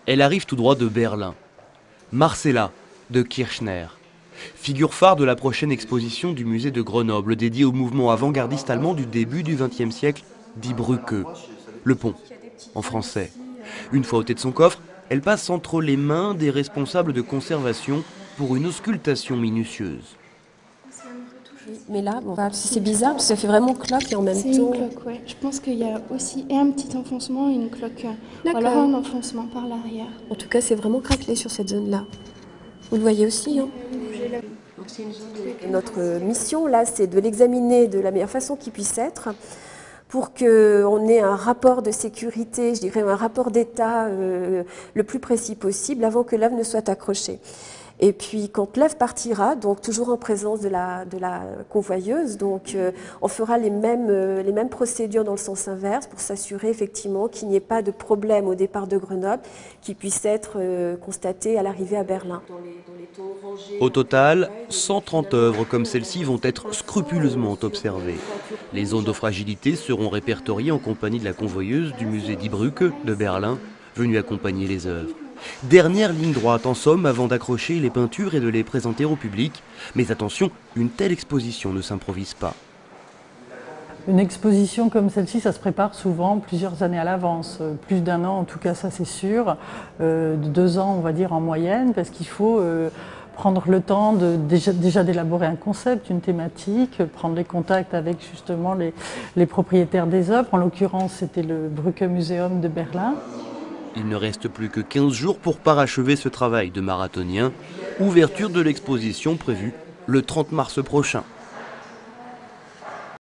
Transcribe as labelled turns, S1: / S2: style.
S1: Elle arrive tout droit de Berlin. Marcella de Kirchner, figure phare de la prochaine exposition du musée de Grenoble dédiée au mouvement avant-gardiste allemand du début du XXe siècle, Die Brücke, le pont, en français. Une fois ôtée de son coffre, elle passe entre les mains des responsables de conservation pour une auscultation minutieuse.
S2: Mais là, bon, c'est bizarre parce que ça fait vraiment cloque et en même temps...
S3: C'est une cloque, ouais. Je pense qu'il y a aussi un petit enfoncement et une cloque. Ou alors un enfoncement par l'arrière.
S2: En tout cas, c'est vraiment craquelé sur cette zone-là. Vous le voyez aussi, hein. Notre mission, là, c'est de l'examiner de la meilleure façon qui puisse être pour qu'on ait un rapport de sécurité, je dirais un rapport d'état le plus précis possible avant que l'œuvre ne soit accrochée. Et puis quand l'œuvre partira, donc toujours en présence de la convoyeuse, donc on fera les mêmes procédures dans le sens inverse pour s'assurer effectivement qu'il n'y ait pas de problème au départ de Grenoble qui puisse être constaté à l'arrivée à Berlin.
S1: Au total, 130 œuvres comme celle-ci vont être scrupuleusement observées. Les zones de fragilité seront répertoriées en compagnie de la convoyeuse du musée Die Brücke de Berlin, venue accompagner les œuvres. Dernière ligne droite en somme avant d'accrocher les peintures et de les présenter au public. Mais attention, une telle exposition ne s'improvise pas.
S4: Une exposition comme celle-ci, ça se prépare souvent plusieurs années à l'avance, plus d'1 an en tout cas, ça c'est sûr, 2 ans on va dire en moyenne, parce qu'il faut prendre le temps de déjà d'élaborer un concept, une thématique, prendre les contacts avec justement les propriétaires des œuvres. En l'occurrence, c'était le Brücke Museum de Berlin.
S1: Il ne reste plus que 15 jours pour parachever ce travail de marathonien. Ouverture de l'exposition prévue le 30 mars prochain.